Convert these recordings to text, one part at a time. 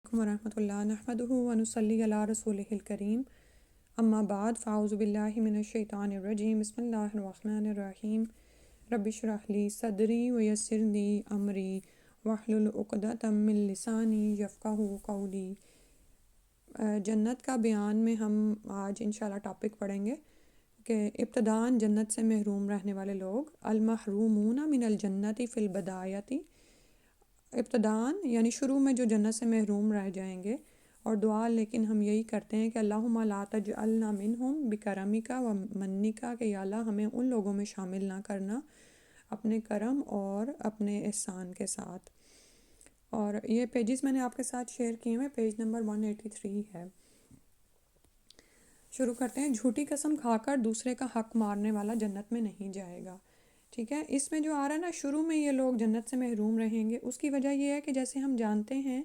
ورحمۃ اللہ نحمدہ ونصلی علی رسولہ الکریم اما بعد فاعوذ باللہ من الشیطان الرجیم بسم اللہ الرحمن الرحیم رب اشرح لی صدری ویسر لی امری واحلل عقدۃ من لسانی یفقہوا قولی۔ جنت کا بیان میں ہم آج انشاءاللہ ٹاپک پڑھیں گے کہ ابتداءً جنت سے محروم رہنے والے لوگ، المحرومون من الجنت فی البدایۃ، ابتداءً یعنی شروع میں جو جنت سے محروم رہ جائیں گے، اور دعا لیکن ہم یہی کرتے ہیں کہ اللہم لا تجعلنا منہم بکرمک و منک، کہ یا اللہ ہمیں ان لوگوں میں شامل نہ کرنا اپنے کرم اور اپنے احسان کے ساتھ۔ اور یہ پیجز میں نے آپ کے ساتھ شیئر کیے ہوئے، پیج نمبر 183 ہے۔ شروع کرتے ہیں۔ جھوٹی قسم کھا کر دوسرے کا حق مارنے والا جنت میں نہیں جائے گا۔ ٹھیک ہے، اس میں جو آ رہا ہے نا، شروع میں یہ لوگ جنت سے محروم رہیں گے، اس کی وجہ یہ ہے کہ جیسے ہم جانتے ہیں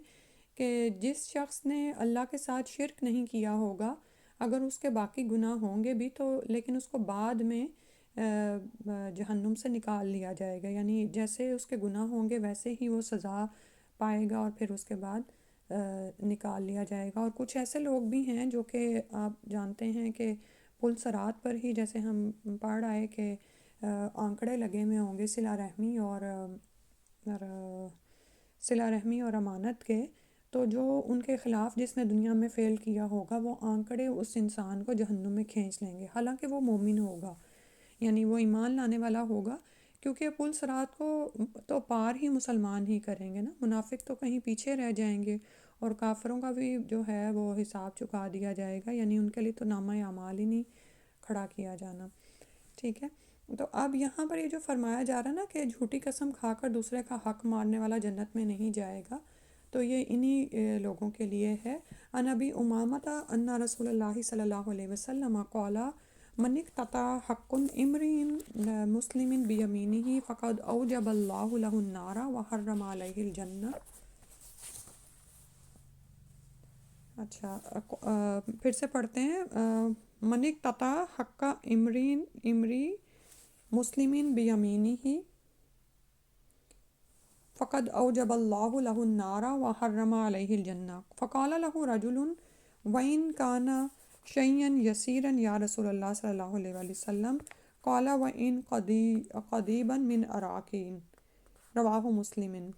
کہ جس شخص نے اللہ کے ساتھ شرک نہیں کیا ہوگا، اگر اس کے باقی گناہ ہوں گے بھی تو لیکن اس کو بعد میں جہنم سے نکال لیا جائے گا، یعنی جیسے اس کے گناہ ہوں گے ویسے ہی وہ سزا پائے گا اور پھر اس کے بعد نکال لیا جائے گا۔ اور کچھ ایسے لوگ بھی ہیں جو کہ آپ جانتے ہیں کہ پل صراط پر ہی جیسے ہم پڑھ آئے کہ آنکڑے لگے ہوئے ہوں گے صلہ رحمی اور امانت کے، تو جو ان کے خلاف جس نے دنیا میں فیل کیا ہوگا وہ آنکڑے اس انسان کو جہنم میں کھینچ لیں گے، حالانکہ وہ مومن ہوگا، یعنی وہ ایمان لانے والا ہوگا، کیونکہ پل صراط کو تو پار ہی مسلمان ہی کریں گے نا، منافق تو کہیں پیچھے رہ جائیں گے، اور کافروں کا بھی جو ہے وہ حساب چکا دیا جائے گا، یعنی ان کے لیے تو نامہ اعمال ہی نہیں کھڑا کیا جانا۔ ٹھیک ہے، تو اب یہاں پر یہ جو فرمایا جا رہا ہے نا کہ جھوٹی قسم کھا کر دوسرے کا حق مارنے والا جنت میں نہیں جائے گا، تو یہ انہی لوگوں کے لیے ہے۔ عن ابی امامۃ ان رسول اللہ صلی اللہ علیہ وسلم قال من اقتطع حق امرئ مسلم بیمینہ فقد اوجب اللہ لہ النار وحرم علیہ الجنہ۔ اچھا، پھر سے پڑھتے ہیں۔ من اقتطع حق امرئ مسلم بیمینہ فقد اوجب اللہ لہ النار وحرم علیہ الجنہ فقال لہ رجل وإن كان شيئا يسيرا یا رسول اللہ صلی اللہ علیہ وآلہ وسلم قال وإن قضيبا من عراق، رواہ مسلم۔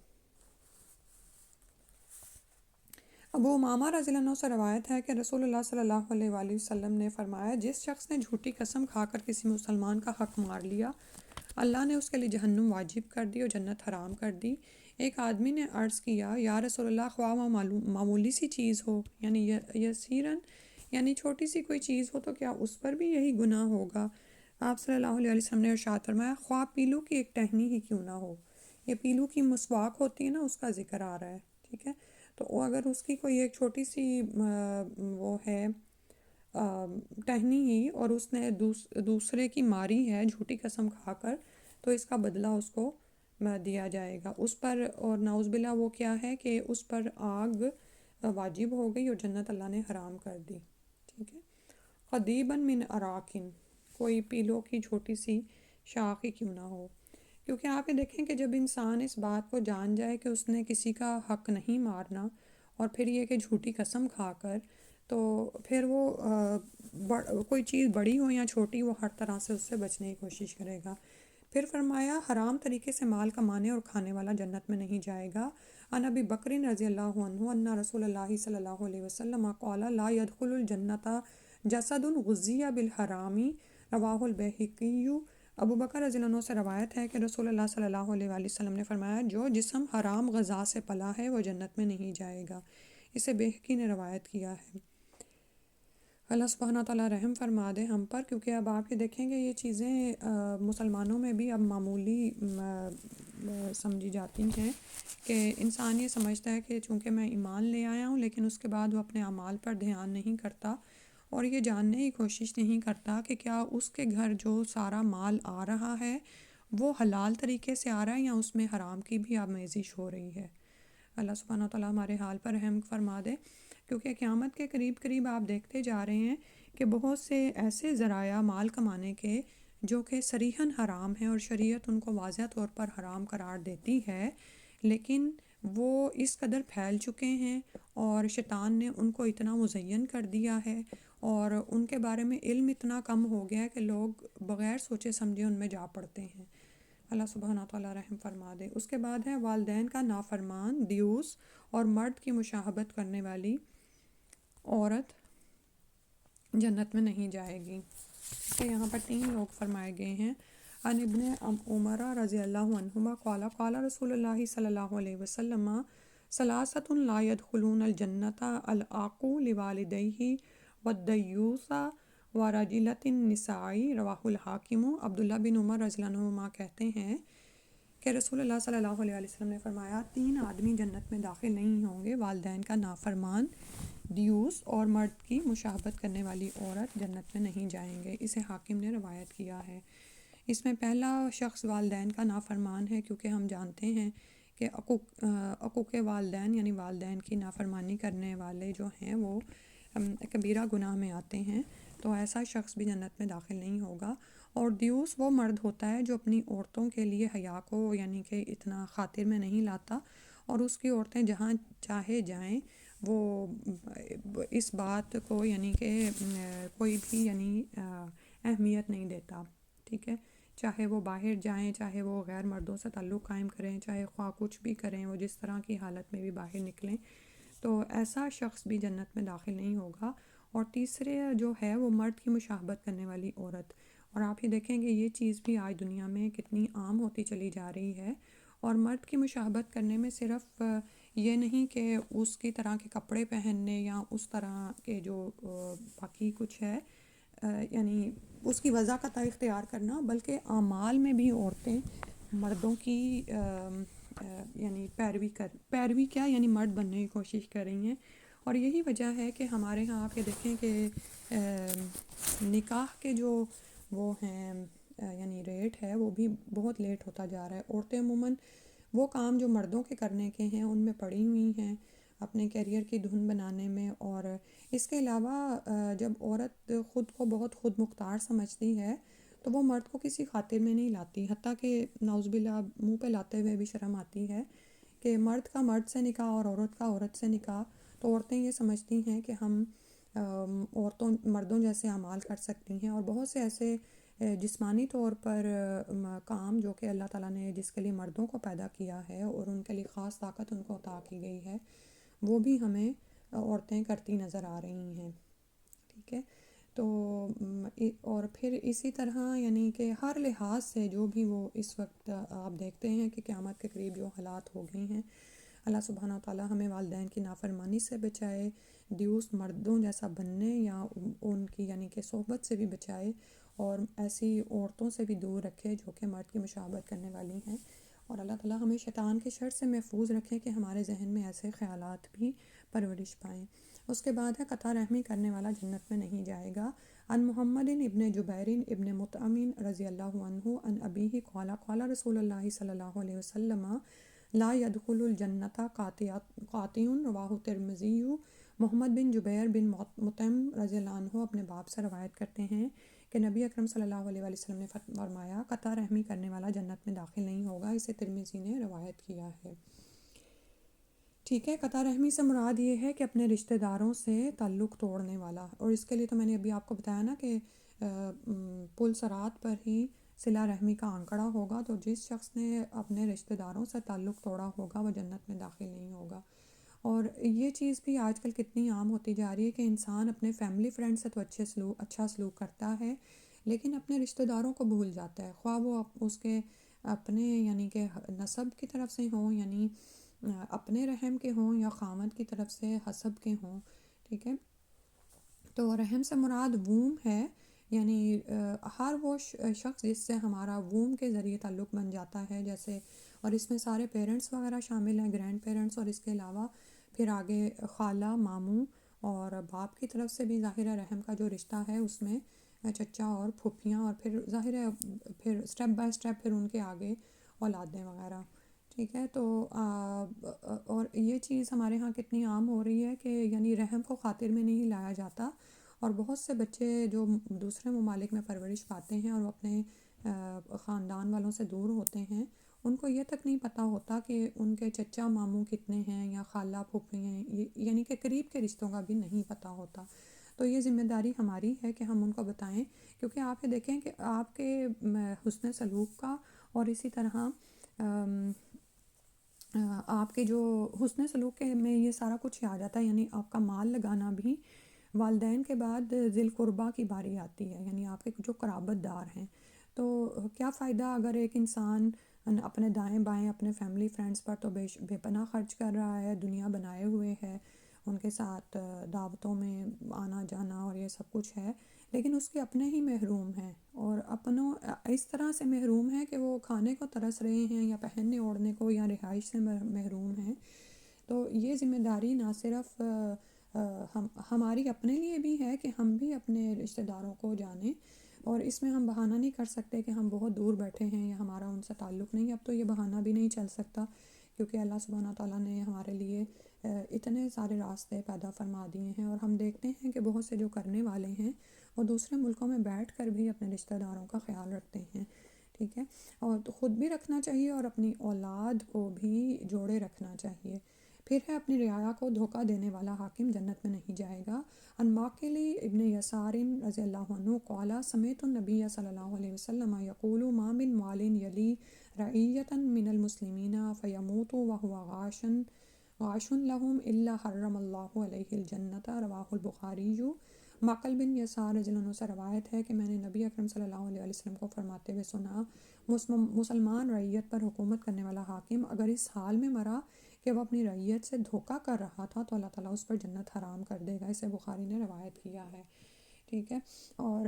ابو امامہ رضی اللہ عنہ سے روایت ہے کہ رسول اللہ صلی اللہ علیہ وآلہ وسلم نے فرمایا، جس شخص نے جھوٹی قسم کھا کر کسی مسلمان کا حق مار لیا، اللہ نے اس کے لیے جہنم واجب کر دی اور جنت حرام کر دی۔ ایک آدمی نے عرض کیا، یا رسول اللہ، خواہ وہ معمولی سی چیز ہو، یعنی یسیرن یعنی چھوٹی سی کوئی چیز ہو، تو کیا اس پر بھی یہی گناہ ہوگا؟ آپ صلی اللہ علیہ وسلم نے ارشاد فرمایا، خواہ پیلو کی ایک ٹہنی ہی کیوں نہ ہو۔ یہ پیلو کی مسواک ہوتی ہے نا، اس کا ذکر آ رہا ہے۔ ٹھیک ہے، تو اگر اس کی کوئی ایک چھوٹی سی وہ ہے ٹہنی ہی، اور اس نے دوسرے کی ماری ہے جھوٹی قسم کھا کر، تو اس کا بدلہ اس کو دیا جائے گا اس پر، اور نعوذ باللہ وہ کیا ہے کہ اس پر آگ واجب ہو گئی اور جنت اللہ نے حرام کر دی۔ ٹھیک ہے، قضیبا من عراقن، کوئی پیلو کی چھوٹی سی شاخ ہی کیوں نہ ہو، کیونکہ آپ یہ دیکھیں کہ جب انسان اس بات کو جان جائے کہ اس نے کسی کا حق نہیں مارنا، اور پھر یہ کہ جھوٹی قسم کھا کر، تو پھر وہ کوئی چیز بڑی ہو یا چھوٹی، وہ ہر طرح سے اس سے بچنے کی کوشش کرے گا۔ پھر فرمایا، حرام طریقے سے مال کمانے اور کھانے والا جنت میں نہیں جائے گا۔ عن ابی بکر رضی اللہ عنہ ان رسول اللہ صلی اللہ علیہ وسلم قال لا يدخل الجنت جسد غذی بالحرام، رواہ البیہقی۔ ابو بکر رضی اللہ عنہ سے روایت ہے کہ رسول اللہ صلی اللہ علیہ وآلہ وسلم نے فرمایا، جو جسم حرام غذا سے پلا ہے وہ جنت میں نہیں جائے گا۔ اسے بیہقی نے روایت کیا ہے۔ اللہ سبحانہ تعالیٰ رحم فرما دے ہم پر، کیونکہ اب آپ یہ دیکھیں گے یہ چیزیں مسلمانوں میں بھی اب معمولی سمجھی جاتی ہیں، کہ انسان یہ سمجھتا ہے کہ چونکہ میں ایمان لے آیا ہوں، لیکن اس کے بعد وہ اپنے اعمال پر دھیان نہیں کرتا، اور یہ جاننے کی کوشش نہیں کرتا کہ کیا اس کے گھر جو سارا مال آ رہا ہے وہ حلال طریقے سے آ رہا ہے یا اس میں حرام کی بھی آمیزش ہو رہی ہے۔ اللہ سبحانہ تعالیٰ ہمارے حال پر رحم فرما دے، کیونکہ قیامت کے قریب آپ دیکھتے جا رہے ہیں کہ بہت سے ایسے ذرائع مال کمانے کے جو کہ صریحاً حرام ہیں، اور شریعت ان کو واضح طور پر حرام قرار دیتی ہے، لیکن وہ اس قدر پھیل چکے ہیں اور شیطان نے ان کو اتنا مزین کر دیا ہے اور ان کے بارے میں علم اتنا کم ہو گیا ہے کہ لوگ بغیر سوچے سمجھے ان میں جا پڑتے ہیں۔ اللہ سبحانہ تعالیٰ رحم فرما دے۔ اس کے بعد ہے والدین کا نافرمان، دیوس اور مرد کی مشاہبت کرنے والی عورت جنت میں نہیں جائے گی۔ تو یہاں پر 3 لوگ فرمائے گئے ہیں۔ عن ابن عمر رضی اللہ عنہما قال قال رسول اللہ صلی اللہ علیہ وسلم ثلاثۃ لا يدخلون الجنۃ العاق لوالدیہ والدیوث ورجلۃ النساء، رواہ الحاکم۔ عبداللہ بن عمر رضی اللہ عنہما کہتے ہیں کہ رسول اللہ صلی اللہ علیہ وسلم نے فرمایا 3 آدمی جنت میں داخل نہیں ہوں گے، والدین کا نافرمان، دیوس اور مرد کی مشاہبت کرنے والی عورت جنت میں نہیں جائیں گے۔ اسے حاکم نے روایت کیا ہے۔ اس میں پہلا شخص والدین کا نافرمان ہے، کیونکہ ہم جانتے ہیں کہ عقوق والدین یعنی والدین کی نافرمانی کرنے والے جو ہیں وہ کبیرہ گناہ میں آتے ہیں، تو ایسا شخص بھی جنت میں داخل نہیں ہوگا۔ اور دیوس وہ مرد ہوتا ہے جو اپنی عورتوں کے لیے حیا کو یعنی کہ اتنا خاطر میں نہیں لاتا اور اس کی عورتیں جہاں چاہے جائیں، وہ اس بات کو یعنی کہ کوئی بھی یعنی اہمیت نہیں دیتا، ٹھیک ہے، چاہے وہ باہر جائیں، چاہے وہ غیر مردوں سے تعلق قائم کریں، چاہے خواہ کچھ بھی کریں، وہ جس طرح کی حالت میں بھی باہر نکلیں، تو ایسا شخص بھی جنت میں داخل نہیں ہوگا۔ اور تیسرے جو ہے وہ مرد کی مشاہبت کرنے والی عورت، اور آپ یہ دیکھیں گے یہ چیز بھی آج دنیا میں کتنی عام ہوتی چلی جا رہی ہے۔ اور مرد کی مشاہبت کرنے میں صرف یہ نہیں کہ اس کی طرح کے کپڑے پہننے یا اس طرح کے جو باقی کچھ ہے یعنی اس کی وضاحت اختیار کرنا، بلکہ اعمال میں بھی عورتیں مردوں کی یعنی پیروی کیا یعنی مرد بننے کی کوشش کر رہی ہیں۔ اور یہی وجہ ہے کہ ہمارے ہاں آپ یہ دیکھیں کہ نکاح کے جو وہ ہیں یعنی ریٹ ہے وہ بھی بہت لیٹ ہوتا جا رہا ہے۔ عورتیں عموماً وہ کام جو مردوں کے کرنے کے ہیں ان میں پڑی ہوئی ہیں، اپنے کیریئر کی دھن بنانے میں۔ اور اس کے علاوہ جب عورت خود کو بہت خود مختار سمجھتی ہے تو وہ مرد کو کسی خاطر میں نہیں لاتی، حتیٰ کہ نعوذ باللہ منہ پہ لاتے ہوئے بھی شرم آتی ہے کہ مرد کا مرد سے نکاح اور عورت کا عورت سے نکاح، تو عورتیں یہ سمجھتی ہیں کہ ہم مردوں جیسے اعمال کر سکتی ہیں۔ اور بہت سے ایسے جسمانی طور پر کام جو کہ اللہ تعالیٰ نے جس کے لیے مردوں کو پیدا کیا ہے اور ان کے لیے خاص طاقت ان کو عطا کی گئی ہے، وہ بھی ہمیں عورتیں کرتی نظر آ رہی ہیں، ٹھیک ہے۔ تو اور پھر اسی طرح یعنی کہ ہر لحاظ سے جو بھی وہ اس وقت آپ دیکھتے ہیں کہ قیامت کے قریب جو حالات ہو گئے ہیں، اللہ سبحانہ وتعالیٰ ہمیں والدین کی نافرمانی سے بچائے، دیوس مردوں جیسا بننے یا ان کی یعنی کہ صحبت سے بھی بچائے، اور ایسی عورتوں سے بھی دور رکھے جو کہ مرد کی مشابہت کرنے والی ہیں۔ اور اللہ تعالیٰ ہمیں شیطان کے شر سے محفوظ رکھے کہ ہمارے ذہن میں ایسے خیالات بھی پرورش پائیں۔ اس کے بعد ہے قطع رحمی کرنے والا جنت میں نہیں جائے گا۔ عن محمد ابن جبیر ابن مطعم رضی اللہ عنہ عن ابیہ قال قال رسول اللہ صلی اللہ علیہ وسلم لا يدخل الجنت قاطع، رواہ ترمذی۔ محمد بن جبیر بن مطعم رضی اللہ عنہ اپنے باپ سے روایت کرتے ہیں کہ نبی اکرم صلی اللہ علیہ وسلم نے فرمایا قطع رحمی کرنے والا جنت میں داخل نہیں ہوگا۔ اسے ترمذی نے روایت کیا ہے، ٹھیک ہے۔ قطع رحمی سے مراد یہ ہے کہ اپنے رشتہ داروں سے تعلق توڑنے والا، اور اس کے لیے تو میں نے ابھی آپ کو بتایا نا کہ پل صراط پر ہی صلہ رحمی کا آنکڑا ہوگا، تو جس شخص نے اپنے رشتہ داروں سے تعلق توڑا ہوگا وہ جنت میں داخل نہیں ہوگا۔ اور یہ چیز بھی آج کل کتنی عام ہوتی جا رہی ہے کہ انسان اپنے فیملی فرینڈ سے تو اچھا سلوک کرتا ہے، لیکن اپنے رشتہ داروں کو بھول جاتا ہے، خواہ وہ اس کے اپنے یعنی کہ نسب کی طرف سے ہوں، یعنی اپنے رحم کے ہوں، یا خامد کی طرف سے حسب کے ہوں، ٹھیک ہے۔ تو رحم سے مراد ووم ہے، یعنی ہر وہ شخص جس سے ہمارا ووم کے ذریعے تعلق بن جاتا ہے، جیسے اور اس میں سارے پیرنٹس وغیرہ شامل ہیں، گرینڈ پیرنٹس، اور اس کے علاوہ پھر آگے خالہ، ماموں اور باپ کی طرف سے بھی ظاہر رحم کا جو رشتہ ہے اس میں چچا اور پھوپھیاں، اور پھر ظاہر ہے پھر اسٹیپ بائی اسٹیپ پھر ان کے آگے اولادیں وغیرہ، ٹھیک ہے۔ تو اور یہ چیز ہمارے ہاں کتنی عام ہو رہی ہے کہ یعنی رحم کو خاطر میں نہیں لایا جاتا، اور بہت سے بچے جو دوسرے ممالک میں پرورش پاتے ہیں اور وہ اپنے خاندان والوں سے دور ہوتے ہیں، ان کو یہ تک نہیں پتہ ہوتا کہ ان کے چچا ماموں کتنے ہیں یا خالہ پھوپھی ہیں، یعنی کہ قریب کے رشتوں کا بھی نہیں پتہ ہوتا۔ تو یہ ذمہ داری ہماری ہے کہ ہم ان کو بتائیں، کیونکہ آپ یہ دیکھیں کہ آپ کے حسن سلوک کا اور اسی طرح آپ کے جو حسن سلوک کے میں یہ سارا کچھ آ جاتا ہے، یعنی آپ کا مال لگانا بھی والدین کے بعد ذی القربیٰ کی باری آتی ہے، یعنی آپ کے جو قرابت دار ہیں۔ تو کیا فائدہ اگر ایک انسان اپنے دائیں بائیں اپنے فیملی فرینڈس پر تو بے پناہ خرچ کر رہا ہے، دنیا بنائے ہوئے ہے، ان کے ساتھ دعوتوں میں آنا جانا اور یہ سب کچھ ہے، لیکن اس کے اپنے ہی محروم ہیں، اور اپنوں اس طرح سے محروم ہیں کہ وہ کھانے کو ترس رہے ہیں یا پہننے اوڑھنے کو یا رہائش سے محروم ہیں۔ تو یہ ذمہ داری نہ صرف ہماری اپنے لیے بھی ہے کہ ہم بھی اپنے رشتہ داروں کو جانیں، اور اس میں ہم بہانہ نہیں کر سکتے کہ ہم بہت دور بیٹھے ہیں یا ہمارا ان سے تعلق نہیں۔ اب تو یہ بہانہ بھی نہیں چل سکتا، کیونکہ اللہ سبحانہ تعالیٰ نے ہمارے لیے اتنے سارے راستے پیدا فرما دیے ہیں، اور ہم دیکھتے ہیں کہ بہت سے جو کرنے والے ہیں وہ دوسرے ملکوں میں بیٹھ کر بھی اپنے رشتہ داروں کا خیال رکھتے ہیں، ٹھیک ہے، اور تو خود بھی رکھنا چاہیے اور اپنی اولاد کو بھی جوڑے رکھنا چاہیے۔ پھر ہے اپنی رعایا کو دھوکہ دینے والا حاکم جنت میں نہیں جائے گا۔ ان ماقلی ابن یسار رضی اللہ عنہ قال سمعت النبی صلی اللہ علیہ وسلم یقول ما من مال یلی رعیۃ من المسلمین فیموت وهو غاش لهم الا حرم اللہ علیہ الجنۃ، رواہ البخاری۔ معقل بن یسار رضی اللہ عنہ سے روایت ہے کہ میں نے نبی اکرم صلی اللہ علیہ وسلم کو فرماتے ہوئے سنا، مسلمان رعیت پر حکومت کرنے والا حاکم اگر اس حال میں مرا کہ وہ اپنی رعیت سے دھوکہ کر رہا تھا تو اللہ تعالیٰ اس پر جنت حرام کر دے گا۔ اسے بخاری نے روایت کیا ہے، ٹھیک ہے۔ اور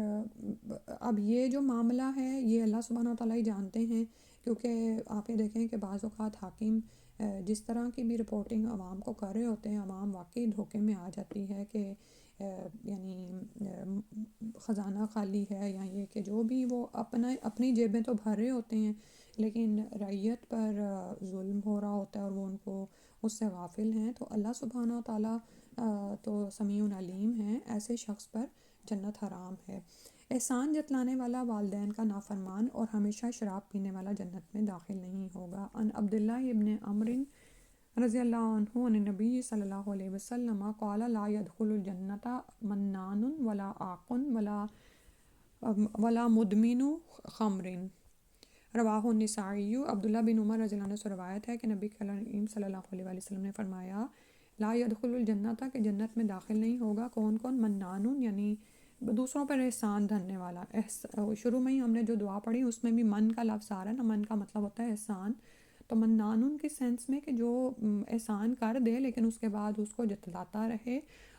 اب یہ جو معاملہ ہے یہ اللہ سبحانہ تعالیٰ ہی جانتے ہیں، کیونکہ آپ یہ دیکھیں کہ بعض اوقات حاکم جس طرح کی بھی رپورٹنگ عوام کو کر رہے ہوتے ہیں، عوام واقعی دھوکے میں آ جاتی ہے کہ یعنی خزانہ خالی ہے، یا یہ کہ جو بھی وہ اپنی جیبیں تو بھر رہے ہوتے ہیں، لیکن رعیت پر ظلم ہو رہا ہوتا ہے اور وہ ان کو اس سے غافل ہیں۔ تو اللہ سبحانہ تعالیٰ تو سمیع علیم ہیں، ایسے شخص پر جنت حرام ہے۔ احسان جتلانے والا والدین کا نافرمان اور ہمیشہ شراب پینے والا جنت میں داخل نہیں ہوگا۔ ان عبداللہ ابن عمرو رضی اللہ عنہ عن النبی صلی اللہ علیہ وسلم قال لا يدخل الجنت منان ولا عاق ولا مدمن خمر، رواہ النسائی۔ عبداللہ بن عمر رضی اللہ عنہ سے روایت ہے کہ نبی کریم صلی اللہ علیہ وسلم نے فرمایا لا يدخل الجنت، کہ جنت میں داخل نہیں ہوگا کون کون؟ منان، یعنی دوسروں پر احسان دھرنے والا۔ شروع میں ہی ہم نے جو دعا پڑھی اس میں بھی من کا لفظ آ رہا ہے نا، من کا مطلب ہوتا ہے احسان، تو منان کی سینس میں کہ جو احسان کر دے لیکن اس کے بعد اس کو جتلاتا رہے،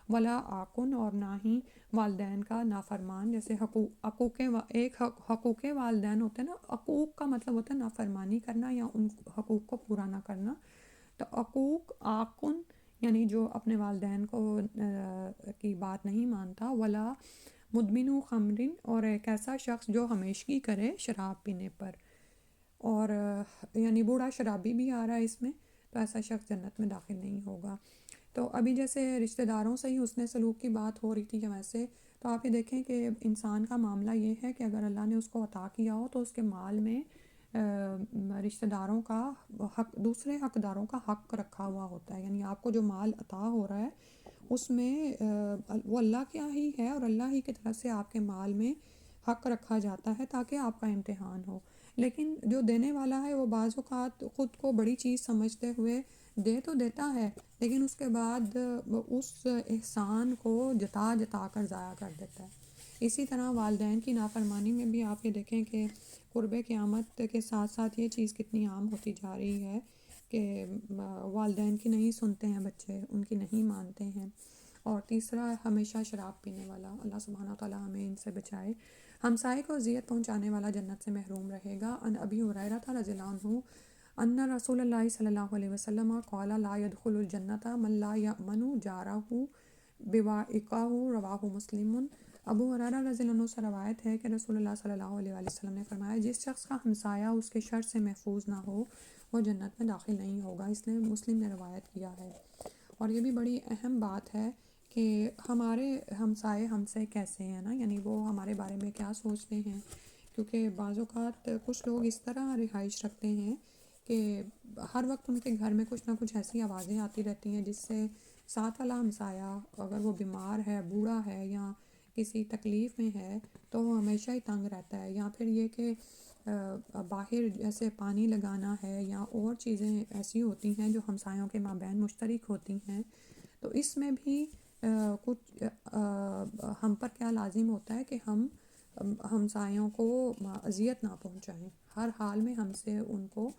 ولا آکن، اور نہ ہی والدین کا نافرمان، جیسے حقوق والدین ہوتے ہیں نا، حقوق کا مطلب ہوتا ہے نافرمانی کرنا یا ان حقوق کو پورا نہ کرنا، تو حقوق آکن یعنی جو اپنے والدین کو کی بات نہیں مانتا، ولا مدمن خمرن، اور ایک ایسا شخص جو ہمیشگی کرے شراب پینے پر، اور یعنی بوڑھا شرابی بھی آ رہا ہے اس میں، تو ایسا شخص جنت میں داخل نہیں ہوگا۔ تو ابھی جیسے رشتہ داروں سے ہی حسن سلوک کی بات ہو رہی تھی کہ ویسے تو آپ یہ دیکھیں کہ انسان کا معاملہ یہ ہے کہ اگر اللہ نے اس کو عطا کیا ہو تو اس کے مال میں رشتہ داروں کا حق، دوسرے حقداروں کا حق رکھا ہوا ہوتا ہے، یعنی آپ کو جو مال عطا ہو رہا ہے اس میں وہ اللہ کیا ہی ہے، اور اللہ ہی کی طرف سے آپ کے مال میں حق رکھا جاتا ہے تاکہ آپ کا امتحان ہو۔ لیکن جو دینے والا ہے وہ بعض اوقات خود کو بڑی چیز سمجھتے ہوئے دے تو دیتا ہے، لیکن اس کے بعد اس احسان کو جتا جتا کر ضائع کر دیتا ہے۔ اسی طرح والدین کی نافرمانی میں بھی آپ یہ دیکھیں کہ قرب قیامت کے ساتھ ساتھ یہ چیز کتنی عام ہوتی جا رہی ہے کہ والدین کی نہیں سنتے ہیں بچے، ان کی نہیں مانتے ہیں۔ اور تیسرا ہمیشہ شراب پینے والا، اللہ سبحانہ تعالیٰ ہمیں ان سے بچائے۔ ہمسائے کو اذیت پہنچانے والا جنت سے محروم رہے گا۔ ان ابی ہریرہ رضی اللہ عنہ ان رسول اللہ صلی اللہ علیہ وسلم قال لا يدخل الجنت من لا یأمن جارہ بوائقہ، رواہ مسلم۔ ابو ہریرہ رضی اللہ عنہ سے روایت ہے کہ رسول اللہ صلی اللہ علیہ وسلم نے فرمایا جس شخص کا ہمسایہ اس کے شر سے محفوظ نہ ہو وہ جنت میں داخل نہیں ہوگا۔ اس نے مسلم نے روایت کیا ہے۔ اور یہ بھی بڑی اہم بات ہے کہ ہمارے ہمسائے ہم سے کیسے ہیں نا، یعنی وہ ہمارے بارے میں کیا سوچتے ہیں، کیونکہ بعض اوقات کچھ لوگ اس طرح رہائش رکھتے ہیں کہ ہر وقت ان کے گھر میں کچھ نہ کچھ ایسی آوازیں آتی رہتی ہیں جس سے ساتھ والا ہمسایہ اگر وہ بیمار ہے، بوڑھا ہے یا کسی تکلیف میں ہے تو وہ ہمیشہ ہی تنگ رہتا ہے. یا پھر یہ کہ باہر جیسے پانی لگانا ہے یا اور چیزیں ایسی ہوتی ہیں جو ہمسایوں کے مابین مشترک ہوتی ہیں، تو اس میں بھی کچھ ہم پر کیا لازم ہوتا ہے کہ ہم ہمسایوں کو اذیت نہ پہنچائیں، ہر حال میں ہم سے ان کو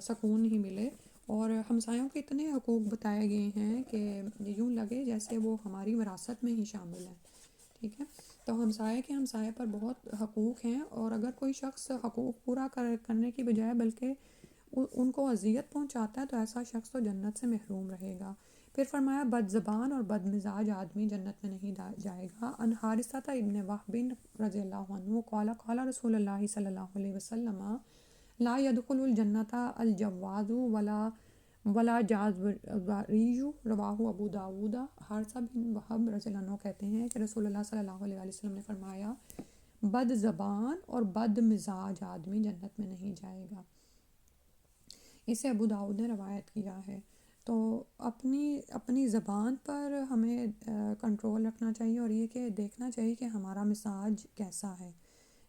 سکون ہی ملے. اور ہمسایوں کے اتنے حقوق بتائے گئے ہیں کہ یوں لگے جیسے وہ ہماری وراثت میں ہی شامل ہیں. ٹھیک ہے، تو ہمسائے پر بہت حقوق ہیں، اور اگر کوئی شخص حقوق پورا کرنے کی بجائے بلکہ ان کو اذیت پہنچاتا ہے تو ایسا شخص تو جنت سے محروم رہے گا. پھر فرمایا بد زبان اور بد مزاج آدمی جنت میں نہیں جائے گا. ان حارثۃ ابن وہب رضی اللہ عنہ قال قال رسول اللہ صلی اللہ علیہ وسلم لا يدخل الجنت الجواد ولا جازوری، رواہ ابو داود. حارثہ بن وہب رضی اللہ عنہ کہتے ہیں کہ رسول اللہ صلی اللہ علیہ وسلم نے فرمایا بد زبان اور بد مزاج آدمی جنت میں نہیں جائے گا. اسے ابو داؤد نے روایت کیا ہے. تو اپنی زبان پر ہمیں کنٹرول رکھنا چاہیے، اور یہ کہ دیکھنا چاہیے کہ ہمارا مزاج کیسا ہے.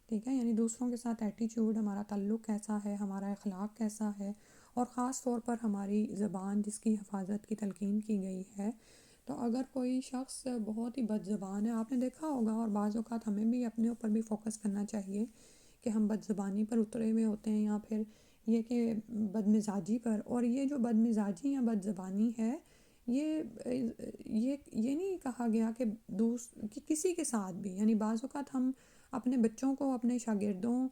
ٹھیک ہے، یعنی دوسروں کے ساتھ ایٹیچیوڈ، ہمارا تعلق کیسا ہے، ہمارا اخلاق کیسا ہے، اور خاص طور پر ہماری زبان جس کی حفاظت کی تلقین کی گئی ہے. تو اگر کوئی شخص بہت ہی بد زبان ہے، آپ نے دیکھا ہوگا، اور بعض اوقات ہمیں بھی اپنے اوپر بھی فوکس کرنا چاہیے کہ ہم بد زبانی پر اترے ہوئے ہوتے ہیں، یا پھر یہ کہ بد مزاجی پر. اور یہ جو بد مزاجی یا بد زبانی ہے، یہ نہیں کہا گیا کہ کسی کے ساتھ بھی، یعنی بعض اوقات ہم اپنے بچوں کو، اپنے شاگردوں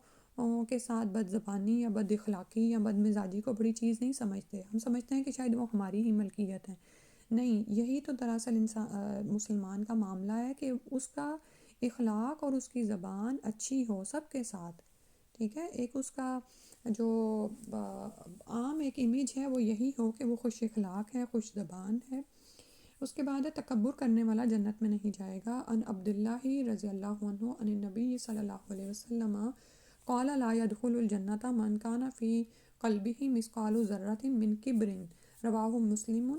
کے ساتھ بد زبانی یا بد اخلاقی یا بد مزاجی کو بڑی چیز نہیں سمجھتے. ہم سمجھتے ہیں کہ شاید وہ ہماری ہی ملکیت ہے. نہیں، یہی تو دراصل مسلمان کا معاملہ ہے کہ اس کا اخلاق اور اس کی زبان اچھی ہو سب کے ساتھ. ٹھیک ہے، ایک اس کا جو عام ایک امیج ہے وہ یہی ہو کہ وہ خوش اخلاق ہے، خوش زبان ہے. اس کے بعد تکبر کرنے والا جنت میں نہیں جائے گا. ان عبداللہ رضی اللہ عنہ عن النبی صلی اللہ علیہ وسلم قال لا يدخل الجنت من كان في قلبه مثقال ذرة من کبر، رواہ مسلم.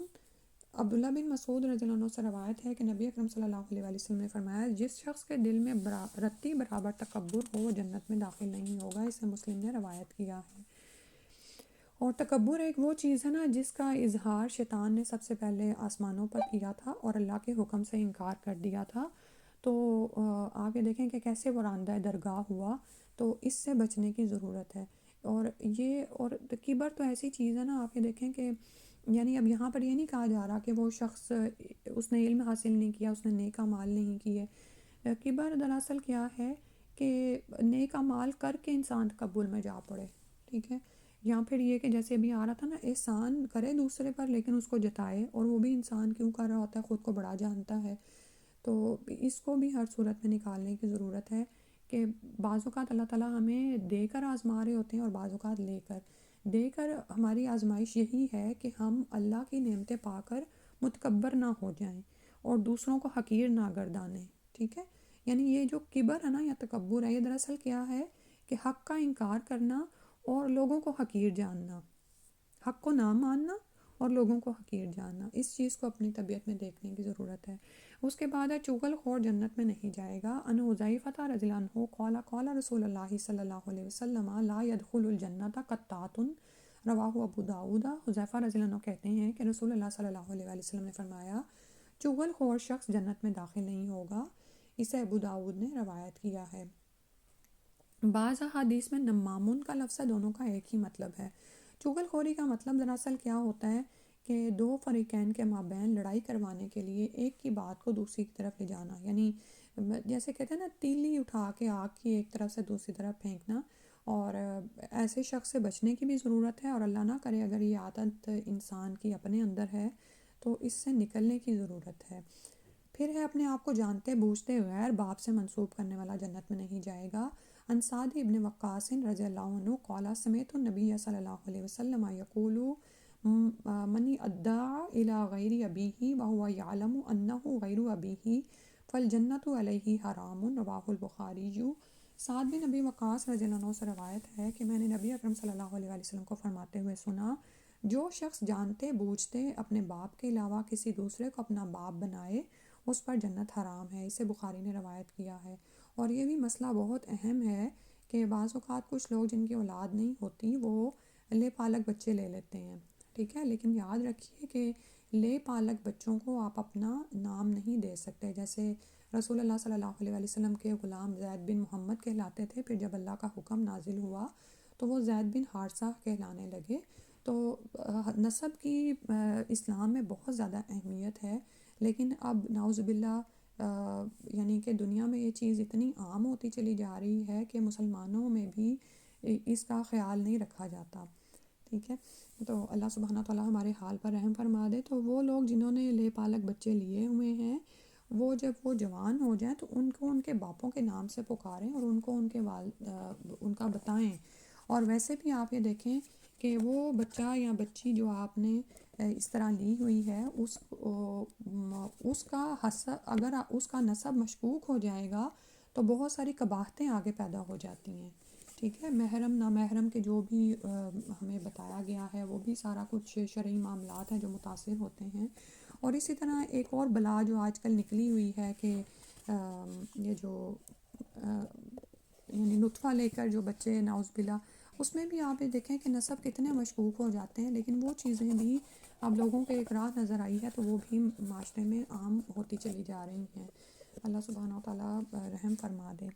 عبداللہ بن مسعود رضی اللہ عنہ سے روایت ہے کہ نبی اکرم صلی اللہ علیہ وسلم نے فرمایا جس شخص کے دل میں رتی برابر تکبر ہو وہ جنت میں داخل نہیں ہوگا. اسے مسلم نے روایت کیا ہے. اور تکبر ایک وہ چیز ہے نا جس کا اظہار شیطان نے سب سے پہلے آسمانوں پر کیا تھا اور اللہ کے حکم سے انکار کر دیا تھا. تو آپ یہ دیکھیں کہ کیسے ورانہ درگاہ ہوا. تو اس سے بچنے کی ضرورت ہے. اور کبر تو ایسی چیز ہے نا، آپ یہ دیکھیں کہ یعنی اب یہاں پر یہ نہیں کہا جا رہا کہ وہ شخص اس نے علم حاصل نہیں کیا، اس نے نیک اعمال نہیں کیے. کبر دراصل کیا ہے کہ نیک اعمال کر کے انسان تکبر میں جا پڑے. ٹھیک ہے، یا پھر یہ کہ جیسے ابھی آ رہا تھا نا، احسان کرے دوسرے پر لیکن اس کو جتائے، اور وہ بھی انسان کیوں کر رہا ہوتا ہے، خود کو بڑا جانتا ہے. تو اس کو بھی ہر صورت میں نکالنے کی ضرورت ہے کہ بعض اوقات اللہ تعالیٰ ہمیں دے کر آزما رہے ہوتے ہیں، اور بعض اوقات دے کر ہماری آزمائش یہی ہے کہ ہم اللہ کی نعمتیں پا کر متکبر نہ ہو جائیں اور دوسروں کو حقیر نہ گردانیں. ٹھیک ہے، یعنی یہ جو کبر ہے نا یا تکبر ہے، یہ دراصل کیا ہے کہ حق کا انکار کرنا اور لوگوں کو حقیر جاننا، حق کو نہ ماننا اور لوگوں کو حقیر جاننا. اس چیز کو اپنی طبیعت میں دیکھنے کی ضرورت ہے. اس کے بعد ہے چغل خور جنت میں نہیں جائے گا. ان حذیفہ رضی اللہ عنہ قال قال رسول اللہ صلی اللہ علیہ وسلم لا يدخل الجنت قطات، رواہ ابو داؤد. حذیفہ رضی اللہ عنہ کہتے ہیں کہ رسول اللہ صلی اللہ علیہ وسلم نے فرمایا چغل خور شخص جنت میں داخل نہیں ہوگا. اسے ابو داؤد نے روایت کیا ہے. بعض احادیث میں نمامون کا لفظ ہے، دونوں کا ایک ہی مطلب ہے. چغل خوری کا مطلب دراصل کیا ہوتا ہے کہ دو فریقین کے مابین لڑائی کروانے کے لیے ایک کی بات کو دوسری کی طرف لے جانا، یعنی جیسے کہتے ہیں نا تیلی اٹھا کے آگ کی ایک طرف سے دوسری طرف پھینکنا. اور ایسے شخص سے بچنے کی بھی ضرورت ہے، اور اللہ نہ کرے اگر یہ عادت انسان کی اپنے اندر ہے تو اس سے نکلنے کی ضرورت ہے. پھر ہے اپنے آپ کو جانتے بوجھتے غیر باپ سے منسوب کرنے والا جنت میں نہیں جائے گا. ان سعد ابن وقاص رضی اللہ عنہ قال سمعت النبی صلی اللہ علیہ وسلم یقول من ادعى الى غیر ابیہ وهو يعلم انه غیر ابیہ فالجنت علیہ حرام، رواہ البخاری. سعد بن نبی وقاص رضی اللہ عنہ سے روایت ہے کہ میں نے نبی اکرم صلی اللہ علیہ وسلم کو فرماتے ہوئے سنا، جو شخص جانتے بوجھتے اپنے باپ کے علاوہ کسی دوسرے کو اپنا باپ بنائے اس پر جنت حرام ہے۔ اسے بخاری نے روایت کیا ہے۔ اور یہ بھی مسئلہ بہت اہم ہے کہ بعض اوقات کچھ لوگ جن کی اولاد نہیں ہوتی وہ لے پالک بچے لے لیتے ہیں، ٹھیک ہے، لیکن یاد رکھیے کہ لے پالک بچوں کو آپ اپنا نام نہیں دے سکتے۔ جیسے رسول اللہ صلی اللہ علیہ وسلم کے غلام زید بن محمد کہلاتے تھے، پھر جب اللہ کا حکم نازل ہوا تو وہ زید بن حارثہ کہلانے لگے۔ تو نسب کی اسلام میں بہت زیادہ اہمیت ہے، لیکن اب نعوذ باللہ یعنی کہ دنیا میں یہ چیز اتنی عام ہوتی چلی جا رہی ہے کہ مسلمانوں میں بھی اس کا خیال نہیں رکھا جاتا، ٹھیک ہے۔ تو اللہ سبحانہ تعالیٰ ہمارے حال پر رحم فرما دے۔ تو وہ لوگ جنہوں نے لے پالک بچے لیے ہوئے ہیں وہ جب وہ جوان ہو جائیں تو ان کو ان کے باپوں کے نام سے پکاریں اور ان کو ان کے ان کا بتائیں۔ اور ویسے بھی آپ یہ دیکھیں کہ وہ بچہ یا بچی جو آپ نے اس طرح لی ہوئی ہے اس کا اگر اس کا نسب مشکوک ہو جائے گا تو بہت ساری قباحتیں آگے پیدا ہو جاتی ہیں، ٹھیک ہے۔ محرم نامحرم کے جو بھی ہمیں بتایا گیا ہے وہ بھی سارا کچھ شرعی معاملات ہیں جو متاثر ہوتے ہیں۔ اور اسی طرح ایک اور بلا جو آج کل نکلی ہوئی ہے کہ یہ جو یعنی نطفہ لے کر جو بچے نعوذ باللہ، اس میں بھی آپ یہ دیکھیں کہ نسب کتنے مشکوک ہو جاتے ہیں، لیکن وہ چیزیں بھی اب لوگوں کے ایک راہ نظر آئی ہے تو وہ بھی معاشرے میں عام ہوتی چلی جا رہی ہیں۔ اللہ سبحانہ وتعالیٰ رحم فرما دے۔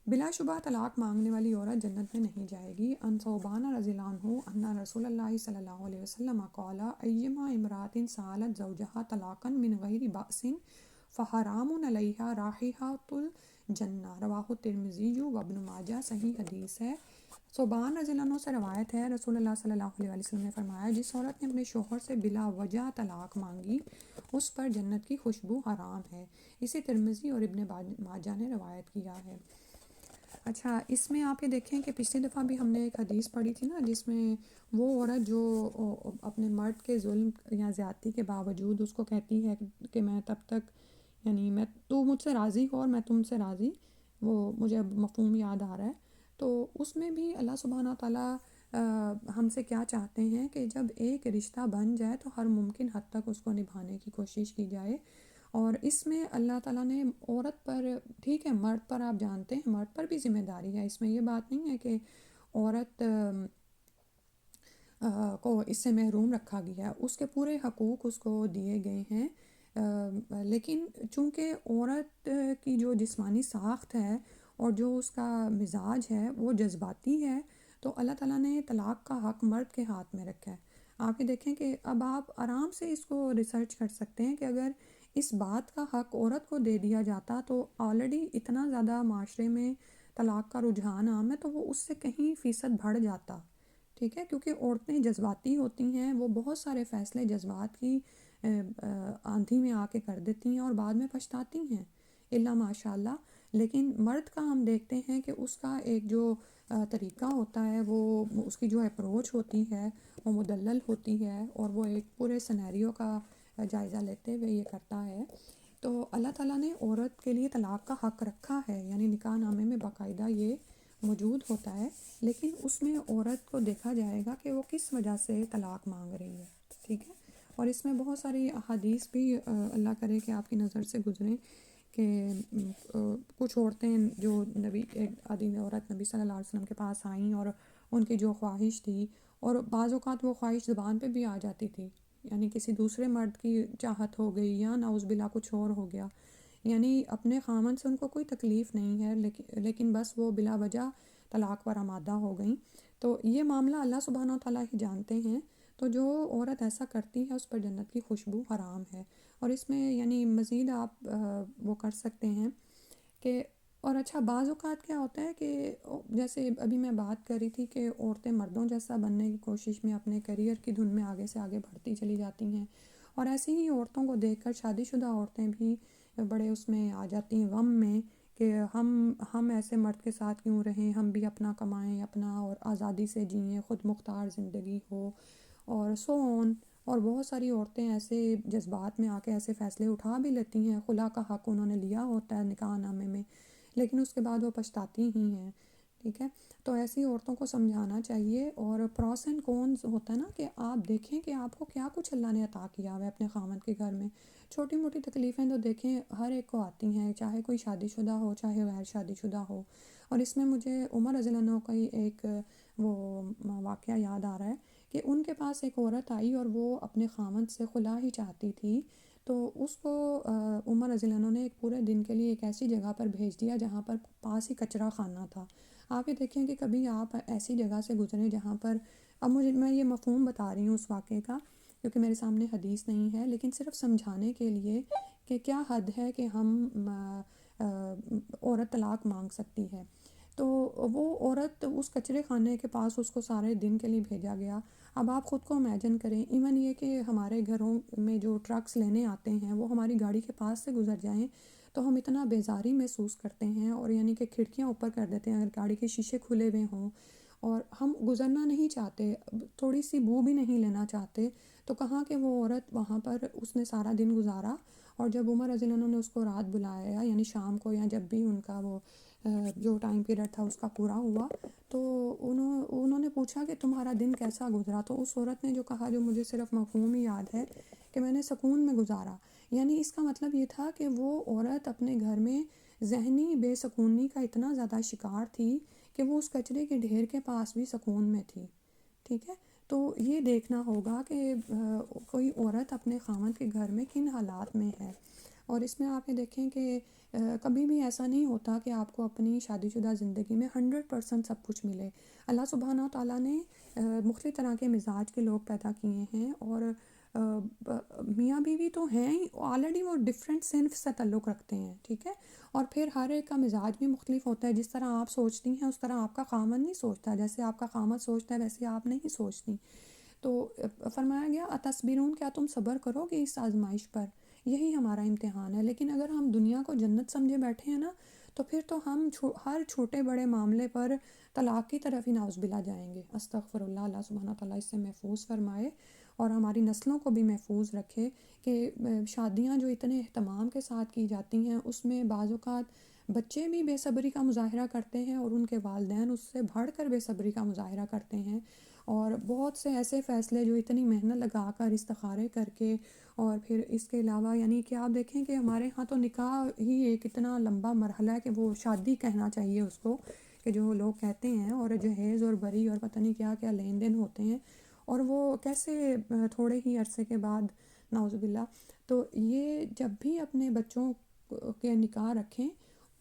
بلا شبہ طلاق مانگنے والی عورت جنت میں نہیں جائے گی۔ ان ثوبان رضی اللہ عنہ ان رسول اللہ صلی اللہ علیہ وسلم قال ایما امرات سالت زوجها طلاقا من غیر بأس فحرام علیہا رائحۃ الجنہ، رواہ الترمذی و ابن ماجہ، صحیح حدیث ہے۔ ثوبان رضی اللہ عنہ سے روایت ہے، رسول اللہ صلی اللہ علیہ وسلم نے فرمایا، جس عورت نے اپنے شوہر سے بلا وجہ طلاق مانگی اس پر جنت کی خوشبو حرام ہے۔ اسے ترمذی اور ابن ماجہ نے روایت کیا ہے۔ اچھا، اس میں آپ یہ دیکھیں کہ پچھلی دفعہ بھی ہم نے ایک حدیث پڑھی تھی نا جس میں وہ عورت جو اپنے مرد کے ظلم یا زیادتی کے باوجود اس کو کہتی ہے کہ میں تب تک یعنی تو مجھ سے راضی ہو اور میں تم سے راضی، وہ مجھے اب مفہوم یاد آ رہا ہے۔ تو اس میں بھی اللہ سبحانہ تعالیٰ ہم سے کیا چاہتے ہیں کہ جب ایک رشتہ بن جائے تو ہر ممکن حد تک اس کو نبھانے کی کوشش کی جائے۔ اور اس میں اللہ تعالیٰ نے عورت پر، ٹھیک ہے مرد پر آپ جانتے ہیں مرد پر بھی ذمہ داری ہے، اس میں یہ بات نہیں ہے کہ عورت کو اس سے محروم رکھا گیا ہے، اس کے پورے حقوق اس کو دیے گئے ہیں۔ لیکن چونکہ عورت کی جو جسمانی ساخت ہے اور جو اس کا مزاج ہے وہ جذباتی ہے، تو اللہ تعالیٰ نے طلاق کا حق مرد کے ہاتھ میں رکھا ہے۔ آپ یہ دیکھیں کہ اب آپ آرام سے اس کو ریسرچ کر سکتے ہیں کہ اگر اس بات کا حق عورت کو دے دیا جاتا تو آلریڈی اتنا زیادہ معاشرے میں طلاق کا رجحان عام ہے تو وہ اس سے کہیں فیصد بڑھ جاتا، ٹھیک ہے، کیونکہ عورتیں جذباتی ہوتی ہیں، وہ بہت سارے فیصلے جذبات کی آندھی میں آ کے کر دیتی ہیں اور بعد میں پچھتاتی ہیں، الا ماشاء اللہ۔ لیکن مرد کا ہم دیکھتے ہیں کہ اس کا ایک جو طریقہ ہوتا ہے، وہ اس کی جو اپروچ ہوتی ہے وہ مدلل ہوتی ہے اور وہ ایک پورے سینیریو کا جائزہ لیتے ہوئے یہ کرتا ہے۔ تو اللہ تعالیٰ نے عورت کے لیے طلاق کا حق رکھا ہے، یعنی نکاح نامے میں باقاعدہ یہ موجود ہوتا ہے، لیکن اس میں عورت کو دیکھا جائے گا کہ وہ کس وجہ سے طلاق مانگ رہی ہے، ٹھیک ہے۔ اور اس میں بہت ساری احادیث بھی اللہ کرے کہ آپ کی نظر سے گزریں کہ کچھ عورتیں جو ایک آدمی عورت نبی صلی اللہ علیہ وسلم کے پاس آئیں اور ان کی جو خواہش تھی، اور بعض اوقات وہ خواہش زبان پہ بھی آ جاتی تھی، یعنی کسی دوسرے مرد کی چاہت ہو گئی یا نعوذ باللہ کچھ اور ہو گیا، یعنی اپنے خامن سے ان کو کوئی تکلیف نہیں ہے لیکن بس وہ بلا وجہ طلاق پر آمادہ ہو گئیں۔ تو یہ معاملہ اللہ سبحانہ تعالیٰ ہی جانتے ہیں، تو جو عورت ایسا کرتی ہے اس پر جنت کی خوشبو حرام ہے۔ اور اس میں یعنی مزید آپ وہ کر سکتے ہیں کہ اور اچھا بعض اوقات کیا ہوتا ہے کہ جیسے ابھی میں بات کر رہی تھی کہ عورتیں مردوں جیسا بننے کی کوشش میں اپنے کیریئر کی دھن میں آگے سے آگے بڑھتی چلی جاتی ہیں، اور ایسی ہی عورتوں کو دیکھ کر شادی شدہ عورتیں بھی بڑے اس میں آ جاتی ہیں غم میں کہ ہم ایسے مرد کے ساتھ کیوں رہیں، ہم بھی اپنا کمائیں اپنا اور آزادی سے جئیں، خود مختار زندگی ہو اور سو آن۔ اور بہت ساری عورتیں ایسے جذبات میں آ کے ایسے فیصلے اٹھا بھی لیتی ہیں، خلا کا حق انہوں نے لیا ہوتا ہے نکاح نامے میں، لیکن اس کے بعد وہ پچھتاتی ہی ہیں، ٹھیک ہے۔ تو ایسی عورتوں کو سمجھانا چاہیے، اور پروس اینڈ کونز ہوتا ہے نا کہ آپ دیکھیں کہ آپ کو کیا کچھ اللہ نے عطا کیا ہوا ہے اپنے خاوند کے گھر میں۔ چھوٹی موٹی تکلیفیں تو دیکھیں ہر ایک کو آتی ہیں، چاہے کوئی شادی شدہ ہو چاہے غیر شادی شدہ ہو۔ اور اس میں مجھے عمر رضی اللہ عنہ کا ہی ایک وہ واقعہ یاد آ رہا ہے کہ ان کے پاس ایک عورت آئی اور وہ اپنے خاوند سے خلا ہی چاہتی تھی، تو اس کو عمر رضی اللہ عنہ نے ایک پورے دن کے لیے ایک ایسی جگہ پر بھیج دیا جہاں پر پاس ہی کچرا خانہ تھا۔ آپ یہ دیکھیں کہ کبھی آپ ایسی جگہ سے گزریں جہاں پر، اب میں یہ مفہوم بتا رہی ہوں اس واقعے کا کیونکہ میرے سامنے حدیث نہیں ہے، لیکن صرف سمجھانے کے لیے کہ کیا حد ہے کہ ہم عورت طلاق مانگ سکتی ہے۔ تو وہ عورت اس کچرے خانے کے پاس اس کو سارے دن کے لیے بھیجا گیا۔ اب آپ خود کو امیجن کریں، ایون یہ کہ ہمارے گھروں میں جو ٹرکس لینے آتے ہیں وہ ہماری گاڑی کے پاس سے گزر جائیں تو ہم اتنا بیزاری محسوس کرتے ہیں، اور یعنی کہ کھڑکیاں اوپر کر دیتے ہیں اگر گاڑی کے شیشے کھلے ہوئے ہوں، اور ہم گزرنا نہیں چاہتے، تھوڑی سی بو بھی نہیں لینا چاہتے۔ تو کہاں کہ وہ عورت وہاں پر اس نے سارا دن گزارا، اور جب عمر رضی اللہ عنہ نے اس کو رات بلایا یعنی شام کو یا جب بھی ان کا وہ جو ٹائم پیریڈ تھا اس کا پورا ہوا، تو انہوں نے پوچھا کہ تمہارا دن کیسا گزرا، تو اس عورت نے جو کہا، جو مجھے صرف مفہوم ہی یاد ہے، کہ میں نے سکون میں گزارا۔ یعنی اس کا مطلب یہ تھا کہ وہ عورت اپنے گھر میں ذہنی بے سکونی کا اتنا زیادہ شکار تھی کہ وہ اس کچرے کے ڈھیر کے پاس بھی سکون میں تھی، ٹھیک ہے۔ تو یہ دیکھنا ہوگا کہ کوئی عورت اپنے خاوند کے گھر میں کن حالات میں ہے، اور اس میں آپ یہ دیکھیں کہ کبھی بھی ایسا نہیں ہوتا کہ آپ کو اپنی شادی شدہ زندگی میں 100% سب کچھ ملے۔ اللہ سبحانہ و تعالیٰ نے مختلف طرح کے مزاج کے لوگ پیدا کیے ہیں، اور میاں بیوی تو ہیں ہی آلریڈی، وہ ڈفرینٹ صنف سے تعلق رکھتے ہیں، ٹھیک ہے۔ اور پھر ہر ایک کا مزاج بھی مختلف ہوتا ہے، جس طرح آپ سوچتی ہیں اس طرح آپ کا خاوند نہیں سوچتا، جیسے آپ کا خاوند سوچتا ہے ویسے آپ نہیں سوچتی۔ تو فرمایا گیا اتصبرون، کیا تم صبر کرو گے اس آزمائش پر، یہی ہمارا امتحان ہے۔ لیکن اگر ہم دنیا کو جنت سمجھے بیٹھے ہیں نا، تو پھر تو ہم ہر چھوٹے بڑے معاملے پر طلاق کی طرف ہی نعوذ باللہ جائیں گے۔ استغفر اللہ، اللہ سبحانہ تعالیٰ اس سے محفوظ فرمائے اور ہماری نسلوں کو بھی محفوظ رکھے کہ شادیاں جو اتنے اہتمام کے ساتھ کی جاتی ہیں اس میں بعض اوقات بچے بھی بے صبری کا مظاہرہ کرتے ہیں، اور ان کے والدین اس سے بڑھ کر بے صبری کا مظاہرہ کرتے ہیں، اور بہت سے ایسے فیصلے جو اتنی محنت لگا کر استخارے کر کے، اور پھر اس کے علاوہ یعنی کہ آپ دیکھیں کہ ہمارے ہاں تو نکاح ہی ایک اتنا لمبا مرحلہ ہے کہ وہ شادی کہنا چاہیے اس کو، کہ جو لوگ کہتے ہیں، اور جہیز اور بری اور پتہ نہیں کیا کیا لین دین ہوتے ہیں، اور وہ کیسے تھوڑے ہی عرصے کے بعد نعوذ باللہ۔ تو یہ جب بھی اپنے بچوں کے نکاح رکھیں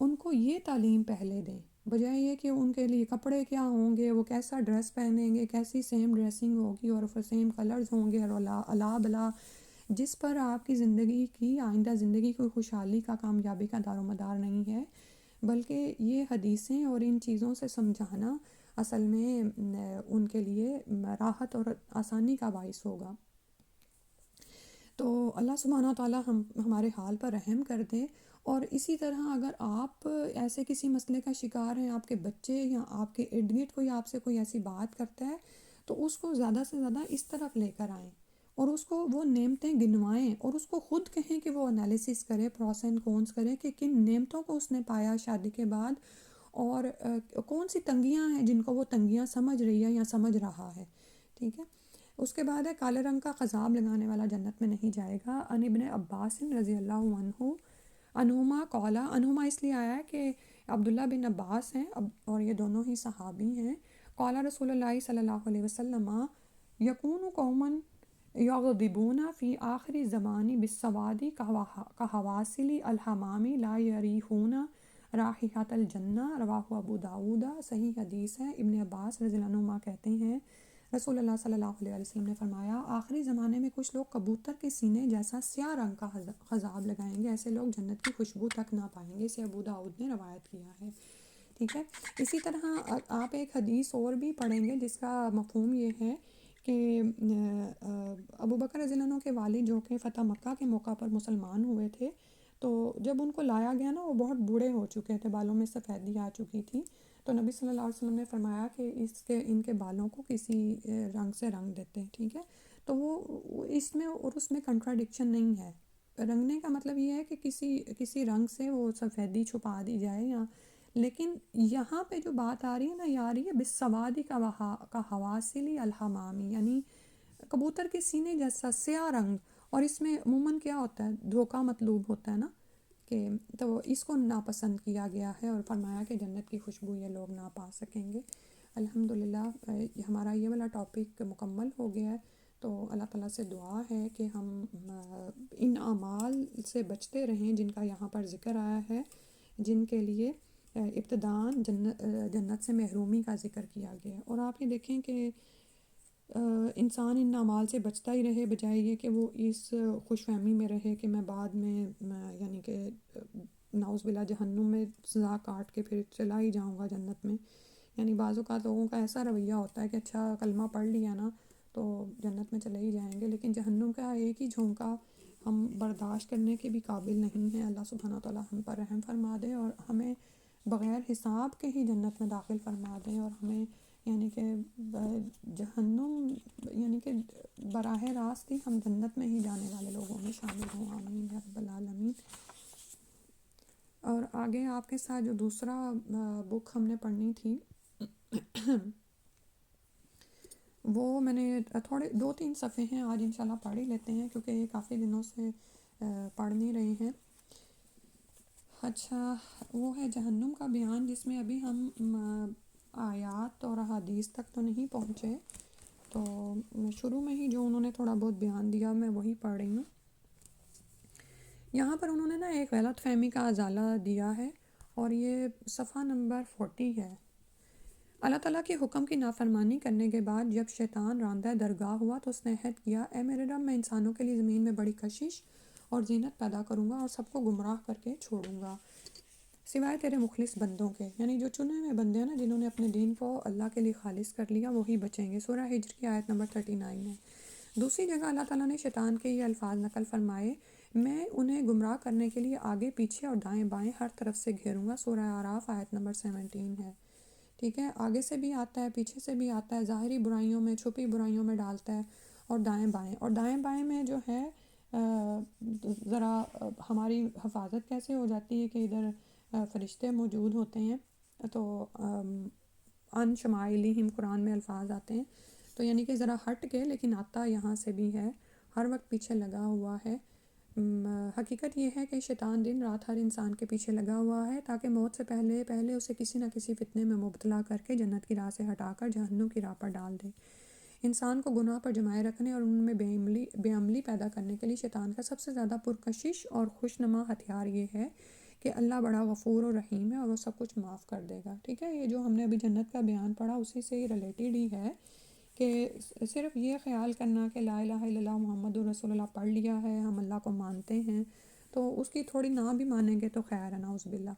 ان کو یہ تعلیم پہلے دیں، بجائے یہ کہ ان کے لیے کپڑے کیا ہوں گے، وہ کیسا ڈریس پہنیں گے، کیسی سیم ڈریسنگ ہوگی، اور پھر سیم کلرز ہوں گے، اور الا بلا، جس پر آپ کی زندگی کی آئندہ زندگی کوئی خوشحالی کا کامیابی کا دار و مدار نہیں ہے۔ بلکہ یہ حدیثیں اور ان چیزوں سے سمجھانا اصل میں ان کے لیے راحت اور آسانی کا باعث ہوگا۔ تو اللہ سبحانہ تعالیٰ ہمارے حال پر رحم کر دے۔ اور اسی طرح اگر آپ ایسے کسی مسئلے کا شکار ہیں، آپ کے بچے یا آپ کے ارد گرد کوئی آپ سے کوئی ایسی بات کرتا ہے، تو اس کو زیادہ سے زیادہ اس طرف لے کر آئیں، اور اس کو وہ نعمتیں گنوائیں، اور اس کو خود کہیں کہ وہ انالیسس کرے، پروس اینڈ کونس کرے کہ کن نعمتوں کو اس نے پایا شادی کے بعد، اور کون سی تنگیاں ہیں جن کو وہ تنگیاں سمجھ رہی ہے یا سمجھ رہا ہے، ٹھیک ہے۔ اس کے بعد ہے کالے رنگ کا خضاب لگانے والا جنت میں نہیں جائے گا۔ ان ابن عباس رضی اللہ عنہ انہما قولا، انہما اس لیے آیا ہے کہ عبداللہ بن عباس ہیں اور یہ دونوں ہی صحابی ہیں۔ قال رسول اللہ صلی اللہ علیہ وسلم یکون قوما یغضبون فی آخر الزمان بالسواد کحواصل الحمام لا یریحون رائحۃ الجنہ، رواہ ابو داؤد، صحیح حدیث ہے۔ ابن عباس رضی اللہ عنہما کہتے ہیں رسول اللہ صلی اللہ علیہ وسلم نے فرمایا آخری زمانے میں کچھ لوگ کبوتر کے سینے جیسا سیاہ رنگ کا خضاب لگائیں گے، ایسے لوگ جنت کی خوشبو تک نہ پائیں گے، اسے ابو داؤد نے روایت کیا ہے، ٹھیک ہے۔ اسی طرح آپ ایک حدیث اور بھی پڑھیں گے جس کا مفہوم یہ ہے کہ ابو بکر رضی اللہ عنہ کے والد جو کہ فتح مکہ کے موقع پر مسلمان ہوئے تھے، تو جب ان کو لایا گیا نا وہ بہت بوڑھے ہو چکے تھے، بالوں میں سفیدی آ چکی تھی، تو نبی صلی اللہ علیہ وسلم نے فرمایا کہ ان کے بالوں کو کسی رنگ سے رنگ دیتے ہیں، ٹھیک ہے۔ تو وہ اس میں اور اس میں کنٹراڈکشن نہیں ہے، رنگنے کا مطلب یہ ہے کہ کسی رنگ سے وہ سفیدی چھپا دی جائے، یا لیکن یہاں پہ جو بات آ رہی ہے نا، یہ آ رہی ہے بالسوادی کا حواسلی الحمامی، یعنی کبوتر کے سینے جیسا سیاہ رنگ، اور اس میں عموماً کیا ہوتا ہے، دھوکہ مطلوب ہوتا ہے نا، کہ تو اس کو ناپسند کیا گیا ہے اور فرمایا کہ جنت کی خوشبو یہ لوگ نہ پا سکیں گے۔ الحمدللہ ہمارا یہ والا ٹاپک مکمل ہو گیا ہے، تو اللہ تعالیٰ سے دعا ہے کہ ہم ان اعمال سے بچتے رہیں جن کا یہاں پر ذکر آیا ہے، جن کے لیے ابتداً جنت سے محرومی کا ذکر کیا گیا ہے۔ اور آپ یہ دیکھیں کہ انسان ان اعمال سے بچتا ہی رہے، بجائے یہ کہ وہ اس خوش فہمی میں رہے کہ میں بعد میں یعنی کہ نعوذ باللہ جہنم میں سزا کاٹ کے پھر چلا ہی جاؤں گا جنت میں۔ یعنی بعض اوقات لوگوں کا ایسا رویہ ہوتا ہے کہ اچھا کلمہ پڑھ لیا نا تو جنت میں چلے ہی جائیں گے، لیکن جہنم کا ایک ہی جھونکا ہم برداشت کرنے کے بھی قابل نہیں ہیں۔ اللہ سبحانہ تعالیٰ ہم پر رحم فرما دے اور ہمیں بغیر حساب کے ہی جنت میں داخل فرما دے، اور ہمیں یعنی کہ جہنم یعنی کہ براہ راست ہی ہم جنت میں ہی جانے والے لوگوں میں شامل ہوں، آمین یا رب العالمین۔ اور آگے آپ کے ساتھ جو دوسرا بک ہم نے پڑھنی تھی وہ میں نے تھوڑے 2-3 صفحے ہیں، آج انشاءاللہ پڑھ ہی لیتے ہیں کیونکہ یہ کافی دنوں سے پڑھ نہیں رہے ہیں۔ اچھا، وہ ہے جہنم کا بیان، جس میں ابھی ہم آیات اور احادیث تک تو نہیں پہنچے، تو شروع میں ہی جو انہوں نے تھوڑا بہت بیان دیا میں وہی پڑھ رہی ہوں۔ یہاں پر انہوں نے نا ایک غلط فہمی کا ازالہ دیا ہے، اور یہ صفحہ نمبر 40 ہے۔ اللہ تعالیٰ کے حکم کی نافرمانی کرنے کے بعد جب شیطان راندہ درگاہ ہوا تو اس نے عہد کیا، اے میرے رب، میں انسانوں کے لیے زمین میں بڑی کشش اور زینت پیدا کروں گا اور سب کو گمراہ کر کے چھوڑوں گا سوائے تیرے مخلص بندوں کے، یعنی جو چنے ہوئے بندے ہیں نا، جنہوں نے اپنے دین کو اللہ کے لیے خالص کر لیا، وہی بچیں گے۔ سورہ ہجر کی آیت نمبر 39 ہے۔ دوسری جگہ اللہ تعالیٰ نے شیطان کے یہ الفاظ نقل فرمائے، میں انہیں گمراہ کرنے کے لیے آگے پیچھے اور دائیں بائیں ہر طرف سے گھیروں گا۔ سورہ اعراف آیت نمبر 17 ہے۔ ٹھیک ہے، آگے سے بھی آتا ہے، پیچھے سے بھی آتا ہے، ظاہری برائیوں میں، چھپی برائیوں میں ڈالتا ہے، اور دائیں بائیں، اور دائیں بائیں میں جو ہے ذرا ہماری حفاظت کیسے ہو جاتی ہے کہ ادھر فرشتے موجود ہوتے ہیں، تو ان شمائلہم قرآن میں الفاظ آتے ہیں، تو یعنی کہ ذرا ہٹ کے، لیکن آتا یہاں سے بھی ہے، ہر وقت پیچھے لگا ہوا ہے۔ حقیقت یہ ہے کہ شیطان دن رات ہر انسان کے پیچھے لگا ہوا ہے تاکہ موت سے پہلے اسے کسی نہ کسی فتنے میں مبتلا کر کے جنت کی راہ سے ہٹا کر جہنم کی راہ پر ڈال دے۔ انسان کو گناہ پر جمائے رکھنے اور ان میں بے عملی پیدا کرنے کے لیے شیطان کا سب سے زیادہ پرکشش اور خوشنما ہتھیار یہ ہے کہ اللہ بڑا غفور و رحیم ہے اور وہ سب کچھ معاف کر دے گا۔ ٹھیک ہے، یہ جو ہم نے ابھی جنت کا بیان پڑھا اسی سے ہی ریلیٹڈ ہی ہے کہ صرف یہ خیال کرنا کہ لا الہ الا اللہ محمد رسول اللہ پڑھ لیا ہے، ہم اللہ کو مانتے ہیں، تو اس کی تھوڑی نہ بھی مانیں گے تو خیر ہے، نعوذ باللہ۔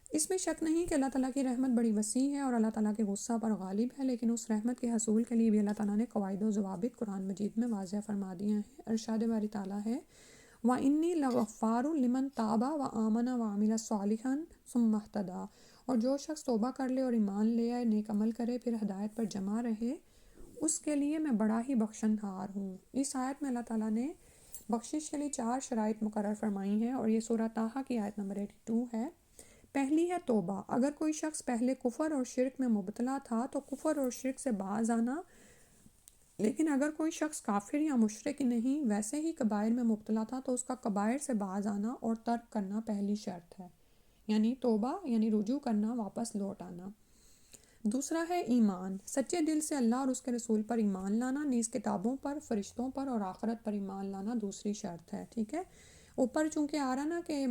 اس میں شک نہیں کہ اللہ تعالیٰ کی رحمت بڑی وسیع ہے اور اللہ تعالیٰ کے غصہ پر غالب ہے، لیکن اس رحمت کے حصول کے لیے بھی اللہ تعالیٰ نے قواعد و ضوابط قرآن مجید میں واضح فرما دیے ہیں۔ ارشاد باری تعالیٰ ہے، وَإِنِّي لَغَفَّارٌ لِمَن تَابَ وَآمَنَ وَعَمِلَ صَالِحًا ثُمَّ اهْتَدَىٰ، اور جو شخص توبہ کر لے اور ایمان لے آئے، نیک عمل کرے، پھر ہدایت پر جمع رہے، اس کے لیے میں بڑا ہی بخشن ہار ہوں۔ اس آیت میں اللہ تعالیٰ نے بخشش کے لیے 4 شرائط مقرر فرمائی ہیں، اور یہ سورہ طٰہٰ کی آیت نمبر 82 ہے۔ پہلی ہے توبہ، اگر کوئی شخص پہلے کفر اور شرک میں مبتلا تھا تو کفر اور شرک سے باز آنا، لیکن اگر کوئی شخص کافر یا مشرک نہیں ویسے ہی کبائر میں مبتلا تھا تو اس کا کبائر سے باز آنا اور ترک کرنا پہلی شرط ہے، یعنی توبہ یعنی رجوع کرنا، واپس لوٹ آنا۔ دوسرا ہے ایمان، سچے دل سے اللہ اور اس کے رسول پر ایمان لانا، نیز کتابوں پر، فرشتوں پر اور آخرت پر ایمان لانا دوسری شرط ہے۔ ٹھیک ہے، اوپر چونکہ آ رہا نا کہ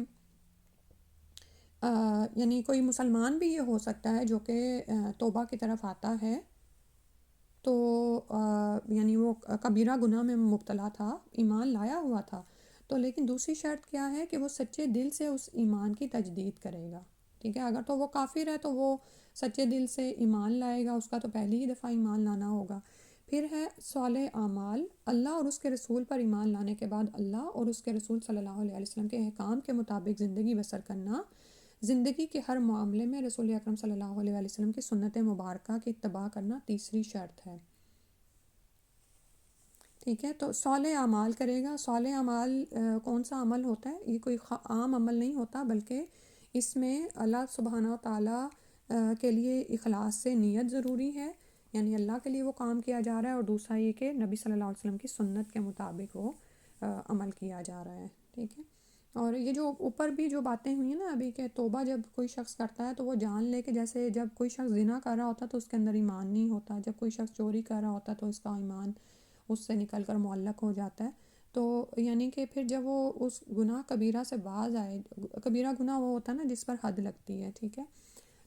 یعنی کوئی مسلمان بھی یہ ہو سکتا ہے جو کہ توبہ کی طرف آتا ہے، تو یعنی وہ کبیرہ گناہ میں مبتلا تھا، ایمان لایا ہوا تھا، تو لیکن دوسری شرط کیا ہے کہ وہ سچے دل سے اس ایمان کی تجدید کرے گا۔ ٹھیک ہے، اگر تو وہ کافر ہے تو وہ سچے دل سے ایمان لائے گا، اس کا تو پہلی ہی دفعہ ایمان لانا ہوگا۔ پھر ہے صالح اعمال، اللہ اور اس کے رسول پر ایمان لانے کے بعد اللہ اور اس کے رسول صلی اللہ علیہ وسلم کے احکام کے مطابق زندگی بسر کرنا، زندگی کے ہر معاملے میں رسول اکرم صلی اللہ علیہ وسلم کی سنت مبارکہ کی اتباع کرنا تیسری شرط ہے۔ ٹھیک ہے، تو صالح اعمال کرے گا۔ صالح اعمال کون سا عمل ہوتا ہے؟ یہ کوئی عام عمل نہیں ہوتا، بلکہ اس میں اللہ سبحانہ و تعالیٰ کے لیے اخلاص سے نیت ضروری ہے، یعنی اللہ کے لیے وہ کام کیا جا رہا ہے، اور دوسرا یہ کہ نبی صلی اللہ علیہ وسلم کی سنت کے مطابق وہ عمل کیا جا رہا ہے، ٹھیک ہے۔ اور یہ جو اوپر بھی جو باتیں ہوئی ہیں نا ابھی، کہ توبہ جب کوئی شخص کرتا ہے تو وہ جان لے کہ جیسے جب کوئی شخص زنا کر رہا ہوتا تو اس کے اندر ایمان نہیں ہوتا، جب کوئی شخص چوری کر رہا ہوتا تو اس کا ایمان اس سے نکل کر معلق ہو جاتا ہے۔ تو یعنی کہ پھر جب وہ اس گناہ کبیرہ سے باز آئے، کبیرہ گناہ وہ ہوتا ہے نا جس پر حد لگتی ہے، ٹھیک ہے،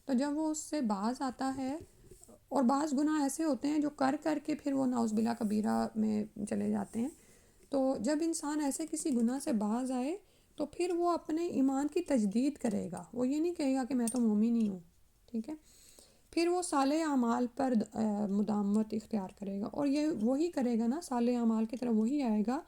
تو جب وہ اس سے باز آتا ہے، اور بعض گناہ ایسے ہوتے ہیں جو کر کر کے پھر وہ نعوذ باللہ کبیرہ میں چلے جاتے ہیں، تو جب انسان ایسے کسی گناہ سے باز آئے تو پھر وہ اپنے ایمان کی تجدید کرے گا، وہ یہ نہیں کہے گا کہ میں تو مومن ہی ہوں، ٹھیک ہے، پھر وہ صالح اعمال پر مداومت اختیار کرے گا، اور یہ وہی کرے گا نا، صالح اعمال کی طرف وہی آئے گا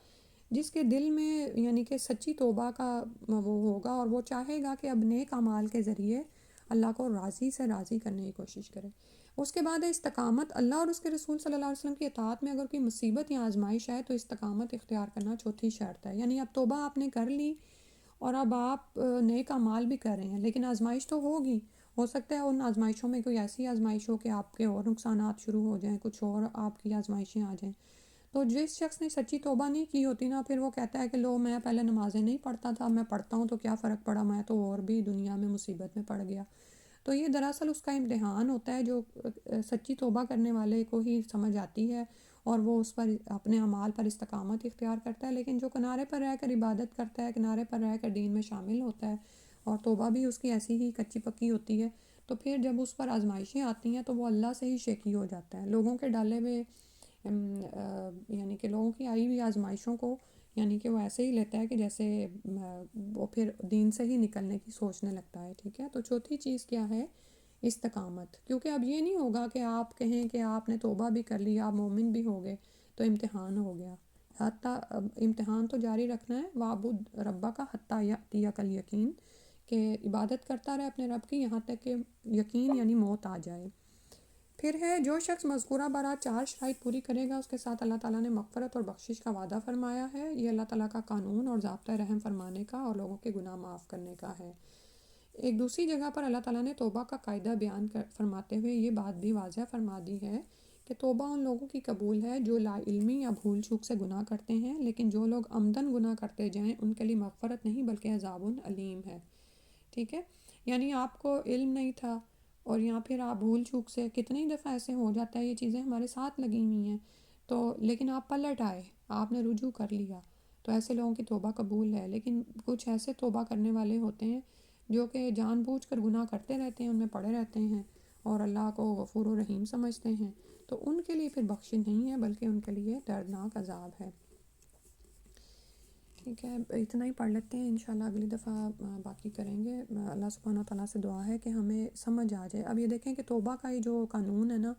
جس کے دل میں یعنی کہ سچی توبہ کا وہ ہوگا، اور وہ چاہے گا کہ اب نیک اعمال کے ذریعے اللہ کو راضی سے راضی کرنے کی کوشش کرے۔ اس کے بعد ہے استقامت۔ اللہ اور اس کے رسول صلی اللہ علیہ وسلم کی اطاعت میں اگر کوئی مصیبت یا آزمائش ہے تو استقامت اختیار کرنا چوتھی شرط ہے، یعنی اب توبہ آپ نے کر لی اور اب آپ نیک اعمال بھی کر رہے ہیں، لیکن آزمائش تو ہوگی، ہو سکتا ہے ان آزمائشوں میں کوئی ایسی آزمائش ہو کہ آپ کے اور نقصانات شروع ہو جائیں، کچھ اور آپ کی آزمائشیں آ جائیں۔ تو جس شخص نے سچی توبہ نہیں کی ہوتی نا، پھر وہ کہتا ہے کہ لو میں پہلے نمازیں نہیں پڑھتا تھا، میں پڑھتا ہوں تو کیا فرق پڑا، میں تو اور بھی دنیا میں مصیبت میں پڑ گیا۔ تو یہ دراصل اس کا امتحان ہوتا ہے جو سچی توبہ کرنے والے کو ہی سمجھ آتی ہے، اور وہ اس پر اپنے اعمال پر استقامت اختیار کرتا ہے، لیکن جو کنارے پر رہ کر عبادت کرتا ہے، کنارے پر رہ کر دین میں شامل ہوتا ہے، اور توبہ بھی اس کی ایسی ہی کچی پکی ہوتی ہے، تو پھر جب اس پر آزمائشیں آتی ہیں تو وہ اللہ سے ہی شیکی ہو جاتا ہے، لوگوں کے ڈالے ہوئے یعنی کہ لوگوں کی آئی ہوئی آزمائشوں کو یعنی کہ وہ ایسے ہی لیتا ہے کہ جیسے وہ پھر دین سے ہی نکلنے کی سوچنے لگتا ہے، ٹھیک ہے۔ تو چوتھی چیز کیا ہے؟ استقامت، کیونکہ اب یہ نہیں ہوگا کہ آپ کہیں کہ آپ نے توبہ بھی کر لی، آپ مومن بھی ہو گئے تو امتحان ہو گیا، حتیٰ امتحان تو جاری رکھنا ہے، وَاعْبُدْ رَبَّكَ حَتَّىٰ يَأْتِيَكَ الْيَقِينُ، کہ عبادت کرتا رہے اپنے رب کی یہاں تک کہ یقین یعنی موت آ جائے۔ پھر ہے جو شخص مذکورہ برات 4 شرائط پوری کرے گا اس کے ساتھ اللہ تعالیٰ نے مغفرت اور بخشش کا وعدہ فرمایا ہے، یہ اللہ تعالیٰ کا قانون اور ضابطہ رحم فرمانے کا اور لوگوں کے گناہ معاف کرنے کا ہے۔ ایک دوسری جگہ پر اللہ تعالیٰ نے توبہ کا قاعدہ بیان فرماتے ہوئے یہ بات بھی واضح فرما دی ہے کہ توبہ ان لوگوں کی قبول ہے جو لا علمی یا بھول چوک سے گناہ کرتے ہیں، لیکن جو لوگ عمدن گناہ کرتے جائیں ان کے لیے مغفرت نہیں بلکہ عذاب علیم ہے، ٹھیک ہے۔ یعنی آپ کو علم نہیں تھا، اور یہاں پھر آپ بھول چوک سے، کتنی دفعہ ایسے ہو جاتا ہے، یہ چیزیں ہمارے ساتھ لگی ہوئی ہیں، تو لیکن آپ پلٹ آئے، آپ نے رجوع کر لیا، تو ایسے لوگوں کی توبہ قبول ہے۔ لیکن کچھ ایسے توبہ کرنے والے ہوتے ہیں جو کہ جان بوجھ کر گناہ کرتے رہتے ہیں، ان میں پڑے رہتے ہیں اور اللہ کو غفور و رحیم سمجھتے ہیں، تو ان کے لیے پھر بخشش نہیں ہے بلکہ ان کے لیے دردناک عذاب ہے، ٹھیک ہے۔ اتنا ہی پڑھ لیتے ہیں، انشاءاللہ اگلی دفعہ باقی کریں گے۔ اللہ سبحانہ تعالیٰ سے دعا ہے کہ ہمیں سمجھ آ جائے۔ اب یہ دیکھیں کہ توبہ کا یہ جو قانون ہے نا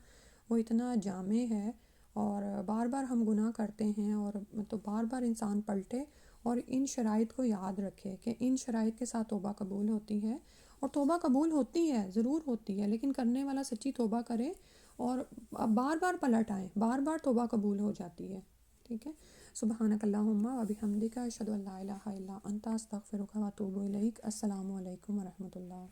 وہ اتنا جامع ہے، اور بار بار ہم گناہ کرتے ہیں، اور تو بار بار انسان پلٹے اور ان شرائط کو یاد رکھے کہ ان شرائط کے ساتھ توبہ قبول ہوتی ہے، اور توبہ قبول ہوتی ہے، ضرور ہوتی ہے، لیکن کرنے والا سچی توبہ کرے اور بار بار پلٹ آئیں، بار بار توبہ قبول ہو جاتی ہے، ٹھیک ہے۔ سبحانک اللہم و بحمدک اشہد ان لا الہ الا انت استغفرک و اتوب الیک۔ السلام علیکم ورحمۃ اللہ۔